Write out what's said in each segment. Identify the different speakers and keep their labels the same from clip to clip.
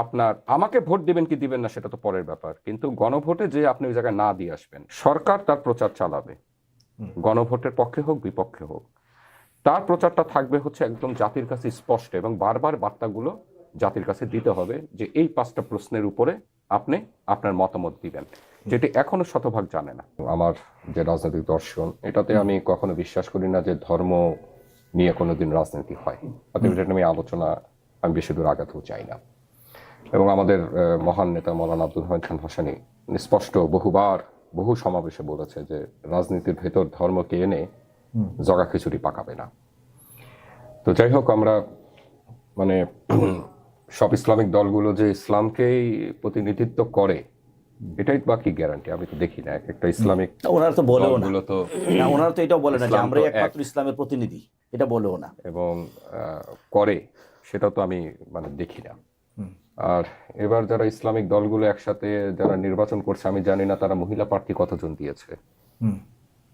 Speaker 1: আপনার আমাকে ভোট দিবেন কি দিবেন না সেটা তো পরের ব্যাপার, কিন্তু গণভোটে যে আপনি ওই জায়গায় না দিয়ে আসবেন, সরকার তার প্রচার চালাবে, গণভোটের পক্ষে হোক বিপক্ষে হোক, তার প্রচারটা থাকবে হচ্ছে একদম জাতির কাছে স্পষ্ট, এবং বারবার বার্তাগুলো জাতির কাছে দিতে হবে যে এই 5টা প্রশ্নের উপরে আপনি আপনার মতামত দিবেন, যেটি এখনো শতভাগ জানে না। আমার যে রাজনৈতিক দর্শন, এটাতে আমি কখনো বিশ্বাস করি না যে ধর্ম নিয়ে কোনোদিন রাজনীতি হয়, অতএব এটা নিয়ে আলোচনা আমি বেশি দূর আগাতেও চাই না। এবং আমাদের মহান নেতা মৌলানা আব্দুল হামিদ খান ভাসানী স্পষ্ট বহু সমাবেশে বলেছে যে রাজনীতির ভেতর ধর্মকে এনে জগা খিচুড়ি পাকাবে না। তো যাই হোক, আমরা মানে সব ইসলামিক দলগুলো যে ইসলামকেই প্রতিনিধিত্ব করে এটাই বাকি গ্যারান্টি আমি তো দেখি না। একটা ইসলামিক
Speaker 2: ওনারা তো বলেও না,
Speaker 1: দলগুলো তো
Speaker 2: ওনারা তো এটাও বলে না যে
Speaker 1: ইসলাম
Speaker 2: আমরাই
Speaker 1: তো
Speaker 2: একমাত্র ইসলামের প্রতিনিধি, এটা বলেও না।
Speaker 1: এবং করে সেটা তো আমি মানে দেখি না। আর এবার যারা ইসলামিক দলগুলো একসাথে যারা নির্বাচন করছে, আমি জানি না তারা মহিলা প্রার্থী কতজন দিয়েছে,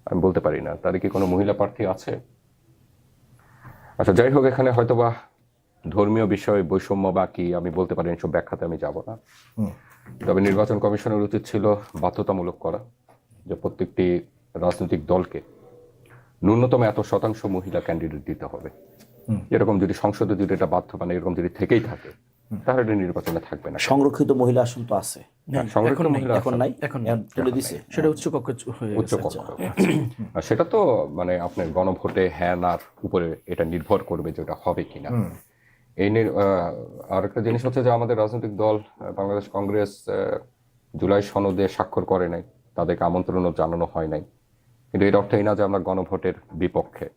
Speaker 1: আমি বলতে পারি না। তাদের কি কোনো মহিলা প্রার্থী আছে? আচ্ছা, যাই হোক, এখানে হয়তোবা ধর্মীয় বিষয় বৈষম্য বা কি আমি বলতে পারি, সব ব্যাখ্যাতে আমি যাব না। তবে নির্বাচন কমিশনের উচিত ছিল বাধ্যতামূলক করা যে প্রত্যেকটি রাজনৈতিক দলকে ন্যূনতম এত শতাংশ মহিলা ক্যান্ডিডেট দিতে হবে। এরকম যদি সংসদে যদি এটা বাধ্য, মানে এরকম যদি থেকেই থাকে, তাহলে এটা নির্বাচনে থাকবে না।
Speaker 2: সংরক্ষিত মহিলা আসন তো আছে,
Speaker 1: সংরক্ষিত মহিলা
Speaker 2: এখন নাই, এখন তুলে দিছে,
Speaker 3: সেটা উচ্চ কক্ষ
Speaker 1: উচ্চ কক্ষ। সেটা তো মানে আপনার গণভোটে হ্যাঁ নার উপরে এটা নির্ভর করবে যে ওটা হবে কিনা। এই আর একটা জিনিস হচ্ছে যে আমাদের রাজনৈতিক দল বাংলাদেশ কংগ্রেস জুলাই সনদে স্বাক্ষর করে নাই, তাদেরকে আমন্ত্রণও জানানো হয় নাই। কিন্তু এর অর্থ এই না যে আমরা গণভোটের বিপক্ষে।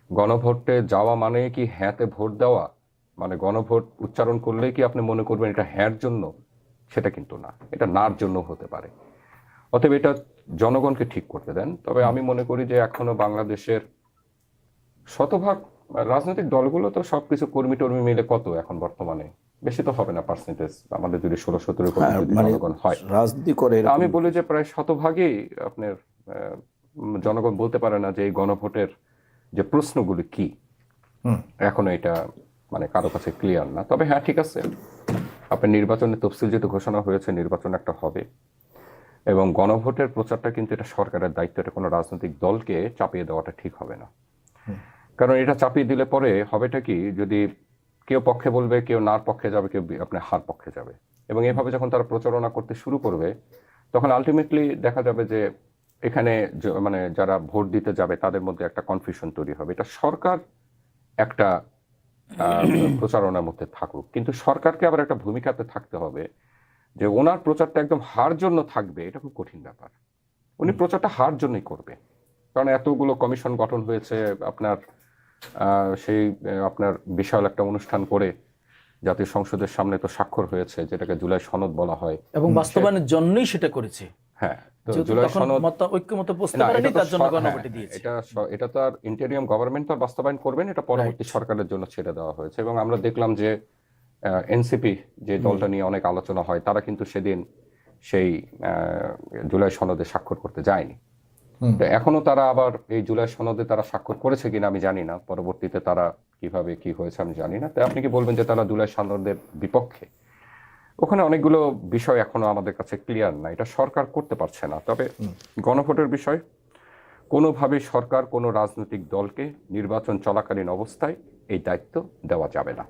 Speaker 1: গণভোটে যাওয়া মানে কি হ্যাঁতে ভোট দেওয়া, মানে গণভোট উচ্চারণ করলেই কি আপনি মনে করবেন এটা হ্যাঁর জন্য? সেটা কিন্তু না, এটা নার জন্য হতে পারে। অতএব এটা জনগণকে ঠিক করতে দেন। তবে আমি মনে করি যে এখনো বাংলাদেশের শতভাগ রাজনৈতিক দলগুলো তো সবকিছু কর্মী টর্মী মিলে কত এখন বর্তমানে, বেশি তো হবে না পার্সেন্টেজ, আমাদের যদি 16-17 জনগণ হয়
Speaker 2: রাজনীতি করে,
Speaker 1: আমি বলি যে প্রায় শতভাগই আপনার জনগণ বলতে পারে না যে এই গণভোটের যে প্রশ্নগুলি কি, এখনো এটা মানে কারো কাছে ক্লিয়ার না। তবে হ্যাঁ, ঠিক আছে, আপনার নির্বাচনের তফসিল যেহেতু ঘোষণা হয়েছে, নির্বাচন একটা হবে, এবং গণভোটের প্রচারটা কিন্তু এটা সরকারের দায়িত্ব, এটা কোনো রাজনৈতিক দলকে চাপিয়ে দেওয়াটা ঠিক হবে না। কারণ এটা চাপিয়ে দিলে পরে হবেটা কি, যদি কেউ পক্ষে বলবে, কেউ নার পক্ষে যাবে, কেউ আপনার হার পক্ষে যাবে, এবং এভাবে যখন তারা প্রচারণা করতে শুরু করবে, তখন আলটিমেটলি দেখা যাবে যে এখানে মানে যারা ভোট দিতে যাবে তাদের মধ্যে একটা কনফিউশন তৈরি হবে। এটা সরকার একটা প্রচারণার মধ্যে থাকুক, কিন্তু সরকারকে আবার একটা ভূমিকাতে থাকতে হবে যে ওনার প্রচারটা একদম হার জন্য থাকবে, এটা খুব কঠিন ব্যাপার। উনি প্রচারটা হার জন্যই করবে, কারণ এতগুলো কমিশন গঠন হয়েছে আপনার, সেই আপনার বিশাল একটা অনুষ্ঠান করে জাতীয় সংসদের সামনে তো স্বাক্ষর হয়েছে, যেটাকে জুলাই সনদ বলা হয়,
Speaker 3: এবং বাস্তবায়নের জন্যই সেটা করেছে।
Speaker 1: হ্যাঁ, তো জুলাই সনদ
Speaker 3: ঐক্যমত প্রস্তাব করেনি, তার জন্য গণভোটে দিয়েছে।
Speaker 1: এটা তো আর ইন্টেরিয়াম গভর্নমেন্ট তো বাস্তবায়ন করবেন, এটা পরবর্তী সরকারের জন্য ছেড়ে দেওয়া হয়েছে। এবং আমরা দেখলাম যে এনসিপি যে দলটা নিয়ে অনেক আলোচনা হয়, তারা কিন্তু সেদিন সেই জুলাই সনদে স্বাক্ষর করতে যায়নি। তো এখনো তারা আবার এই জুলাই সনদে তারা স্বাক্ষর করেছে কিনা আমি জানি না, পরবর্তীতে তারা কিভাবে কি হয়েছে আমি জানি না। তাই আপনি কি বলবেন যে তারা জুলাই সনদের বিপক্ষে? ওখানে অনেকগুলো বিষয় এখনো আমাদের কাছে ক্লিয়ার না, এটা সরকার করতে পারছে না। তবে গণভোটের বিষয় কোনোভাবেই সরকার কোনো রাজনৈতিক দলকে নির্বাচন চলাকালীন অবস্থায় এই দায়িত্ব দেওয়া যাবে না।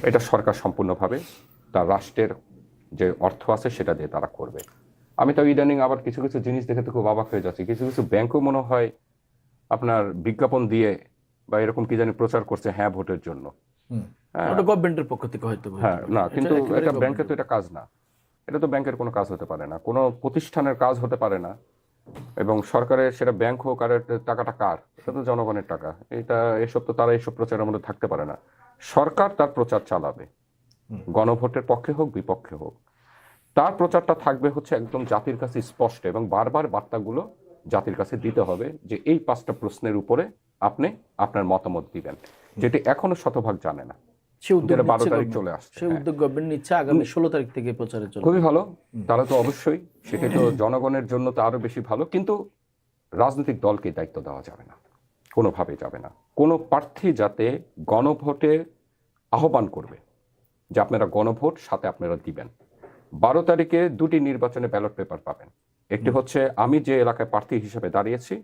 Speaker 1: এটা সরকার সম্পূর্ণভাবে তার রাষ্ট্রের যে অর্থ আছে সেটা দিয়ে তারা করবে। আমি তো ইদানিং আবার কিছু কিছু জিনিস দেখে তো খুব অবাক হয়ে যাচ্ছি, কিছু কিছু ব্যাংকও মনে হয় আপনার বিজ্ঞাপন দিয়ে বা এরকম কি জানি প্রচার করছে হ্যাঁ ভোটের জন্য।
Speaker 3: ওটা গভর্নমেন্টের পক্ষ থেকে হয়তো,
Speaker 1: হ্যাঁ না, কিন্তু এটা ব্যাংকের তো এটা কাজ না, এটা তো ব্যাংকের কোনো কাজ হতে পারে না, কোনো প্রতিষ্ঠানের কাজ হতে পারে না। এবং সরকারের সেটা ব্যাংক হোক, আর টাকাটা কার? এটা তো জনগণের টাকা। এটা এসব তো তারা এইসব প্রচারের মধ্যে থাকতে পারে না। সরকার তার প্রচার চালাবে, গণভোটের পক্ষে হোক বিপক্ষে হোক, তার প্রচারটা থাকবে হচ্ছে একদম জাতির কাছে স্পষ্ট, এবং বারবার বার্তাগুলো জাতির কাছে দিতে হবে যে এই 5টা প্রশ্নের উপরে আপনি আপনার মতামত দিবেন, যেটি এখনো শতভাগ জানে না। 12 তারিখ চলে আসছে,
Speaker 3: সেই উদ্যোগ গভর্নমেন্ট নিচ্ছে, আগামী 16 তারিখ থেকে প্রচারে চলবে।
Speaker 1: খুবই ভালো, তাহলে তো অবশ্যই সেটা তো জনগণের জন্য তো আরো বেশি ভালো। কিন্তু রাজনৈতিক দলকে দায়িত্ব দেওয়া যাবে না, কোনোভাবেই যাবে না। কোনো প্রার্থী যাতে গণভোটে আহ্বান করবে যে আপনারা গণভোট সাথে আপনারা দিবেন। 12 তারিখে 2টি নির্বাচনে ব্যালট পেপার পাবেন। একটি হচ্ছে আমি যে এলাকায় প্রার্থী হিসেবে দাঁড়িয়েছি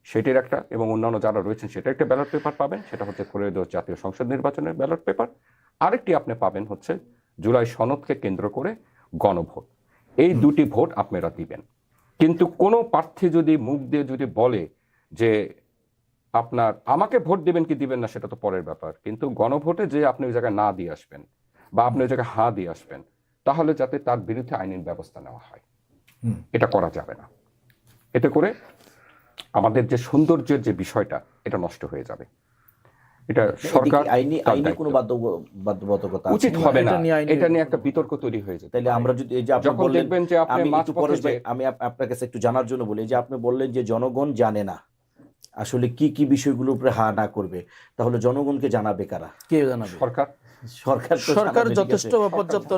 Speaker 1: সেটির একটা, এবং অন্যান্য যারা রয়েছেন সেটা একটা ব্যালট পেপার পাবেন, সেটা হচ্ছে ত্রয়োদশ জাতীয় সংসদ নির্বাচনের ব্যালট পেপার। আরেকটি আপনি পাবেন হচ্ছে জুলাই সনদকে কেন্দ্র করে গণভোট। এই 2টি ভোট আপনারা দিবেন। কিন্তু কোনো প্রার্থী যদি মুখ দিয়ে যদি বলে যে আপনার আমাকে ভোট দিবেন কি দিবেন না সেটা তো পরের ব্যাপার, কিন্তু গণভোটে যে আপনি ওই জায়গায় না দিয়ে আসবেন বা আপনি ওই জায়গায় হা দিয়ে আসবেন, তাহলে যাতে তার বিরুদ্ধে আইনি ব্যবস্থা নেওয়া হয়, এটা করা যাবে না। এতে করে আমাদের যে সৌন্দর্যের যে বিষয়টা এটা নষ্ট হয়ে যাবে। এটা সরকার
Speaker 2: আইনি কোনো বাধ্যবাধকতা
Speaker 1: উচিত হবে না, এটা নিয়ে একটা বিতর্ক তৈরি হয়ে যেতে।
Speaker 2: তাহলে আমরা যদি এই যে আপনি
Speaker 1: যখন
Speaker 2: বললেন,
Speaker 1: দেখবেন যে আপনি
Speaker 2: আমি আপনার কাছে একটু জানার জন্য বলি, যে আপনি বললেন যে জনগণ জানে না আসলে কি কি বিষয়গুলোর উপরে হা না করবে, তাহলে জনগণকে জানাবে কারা?
Speaker 3: কে জানাবে?
Speaker 1: সরকার
Speaker 3: সরকার যথেষ্ট পর্যাপ্ত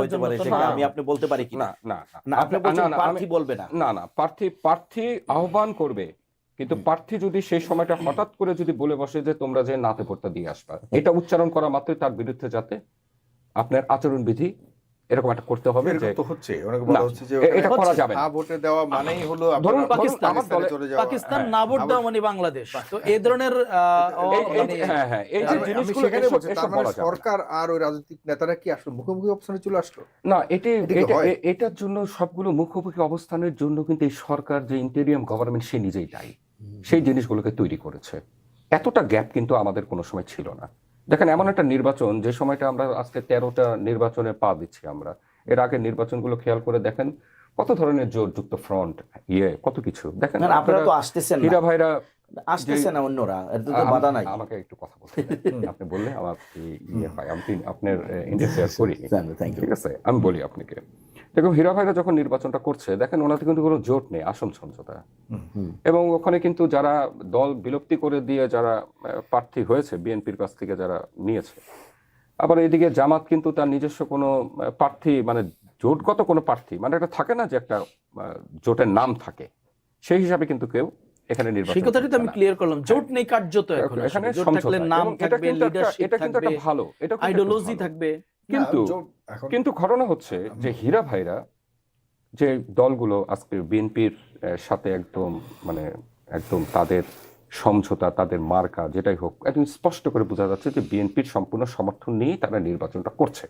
Speaker 2: হতে পারে, আমি আপনি বলতে পারি কি
Speaker 1: না না
Speaker 2: না, আপনি বলছেন প্রার্থী বলবে না।
Speaker 1: না না, প্রার্থী আহ্বান করবে, কিন্তু প্রার্থী যদি সেই সময়টা হঠাৎ করে যদি বলে বসে যে তোমরা যে নাতে ভোটটা দিয়ে আসবা, এটা উচ্চারণ করা মাত্রই তার বিরুদ্ধে যাতে আপনার আচরণবিধি এরকম একটা করতে হবে। যে
Speaker 4: তো হচ্ছে অনেক বলা হচ্ছে যে
Speaker 1: এটা করা যাবে না।
Speaker 4: ভোটে দেওয়া মানেই হলো
Speaker 1: ধরুন
Speaker 3: পাকিস্তান না ভোট দেওয়া মানে বাংলাদেশ, তো এই ধরনের
Speaker 1: হ্যাঁ এই যে জিনিসগুলো
Speaker 4: সরকার আর ওই রাজনৈতিক নেতারা কি আসলে মুখোমুখি অবস্থানে চলে আসলো
Speaker 1: না, এটার জন্য সবগুলো মুখোমুখি অবস্থানের জন্য কিন্তু এই সরকার যে ইন্টেরিয়াম গভর্নমেন্ট সে নিজেই দায়ী, সেই জিনিসগুলোকে তৈরি করেছে। এতটা গ্যাপ কিন্তু আমাদের কোনো সময় ছিল না। দেখেন এমন একটা নির্বাচন যে সময়টা আমরা আজকে 13টা নির্বাচনে পা দিচ্ছি, আমরা এর আগে নির্বাচনগুলো খেয়াল করে দেখেন কত ধরনের জোটযুক্ত ফ্রন্ট কত কিছু দেখেন।
Speaker 2: আপনারা তো আসতেছেন না,
Speaker 1: হীরা ভাইরা
Speaker 2: আসতেছেন না, অন্যরা এর তো বাধা নাই।
Speaker 1: আমাকে একটু কথা বলতে আপনি বললে আমার হয়, আমি আপনার ইন্টারফেয়ার করি, ঠিক আছে? আমি বলি আপনাকে, দেখুন হীরা ভাইরা যখন নির্বাচনটা করছে দেখেন ওনাদের কিন্তু কোনো জোট নেই, আসন সমঝোতা, এবং ওখানে কিন্তু যারা দল বিলুপ্তি করে দিয়ে যারা প্রার্থী হয়েছে বিএনপির কাছ থেকে যারা নিয়েছে, আবার এদিকে জামাত কিন্তু তার নিজস্ব কোনো প্রার্থী মানে জোটগত কোনো প্রার্থী মানে একটা থাকে না যে একটা জোটের নাম থাকে, সেই হিসাবে কিন্তু কেউ এখানে নির্বাচন।
Speaker 3: সেই কথাটা তো আমি ক্লিয়ার করলাম, জোট নেই কার্যত এখন,
Speaker 1: এখানে
Speaker 3: জোট থাকলে নাম থাকবে, লিডারশিপ থাকবে,
Speaker 1: একটা ভালো, এটা
Speaker 3: আইডিওলজি থাকবে।
Speaker 1: কিন্তু ঘটনা হচ্ছে যে হীরা ভাইরা যে দলগুলো আজকে বিএনপির সাথে একদম তাদের সমঝোতা, তাদের মার্কা যেটাই হোক, একদম স্পষ্ট করে বোঝা যাচ্ছে যে বিএনপির সম্পূর্ণ সমর্থন নিয়েই তারা নির্বাচনটা করছে।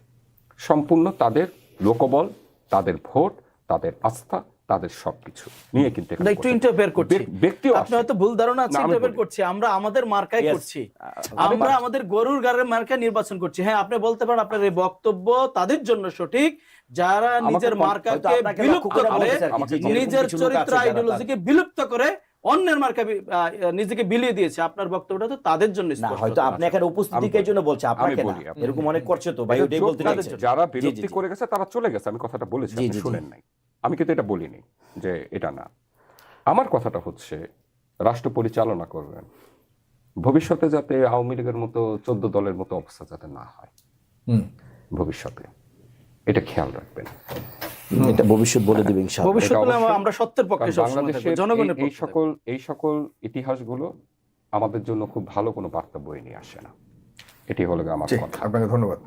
Speaker 1: সম্পূর্ণ তাদের লোকবল, তাদের ভোট, তাদের আস্থা, তাদের সবকিছু নিয়ে কিন্তু
Speaker 3: একটু ইন্টারফেয়ার করছি।
Speaker 1: ব্যক্তিও
Speaker 3: আপনি হয়তো ভুল ধারণা আছে, ইন্টারফেয়ার করছি আমরা আমাদের মার্কায় করছি, আমরা আমাদের গরুর গাড়ির মার্কায় নির্বাচন করছি। হ্যাঁ, আপনি বলতে পারেন আপনার এই বক্তব্য তাদের জন্য সঠিক যারা নিজের মার্কাকে বিলুপ্ত করে, নিজের চরিত্র আইডিওলজিকে বিলুপ্ত করে অন্যের মার্কা নিজেকে বিলিয়ে দিয়েছে। আপনার বক্তব্যটা তো তাদের জন্য স্পষ্ট।
Speaker 2: হয়তো আপনি এখানে উপস্থিতির জন্য বলছে, আপনাকে না, এরকম অনেক করছে তো ভাই, ওটাই বলতে চাইছে।
Speaker 1: যারা বিলুপ্তি করে গেছে তারা চলে গেছে, আমি কথাটা বলেছি, আপনি শুনেন নাই, আমি কিন্তু এটা বলিনি যে এটা না। আমার কথাটা হচ্ছে রাষ্ট্র পরিচালনা করবেন, ভবিষ্যতে যাতে আওয়ামী লীগের মতো 14 দলের মতো অবস্থা যাতে না হয় ভবিষ্যতে, এটা খেয়াল রাখবেন।
Speaker 2: এটা ভবিষ্যৎ বলে দিবেন ইনশাআল্লাহ।
Speaker 3: ভবিষ্যতে আমরা সত্যের পক্ষে সবসময় থাকব, জনগণের পক্ষে।
Speaker 1: এই সকল ইতিহাসগুলো আমাদের জন্য খুব ভালো কোনো বার্তা বয়ে নিয়ে আসে না। এটি হলো আমার কথা।
Speaker 4: আপনাকে ধন্যবাদ।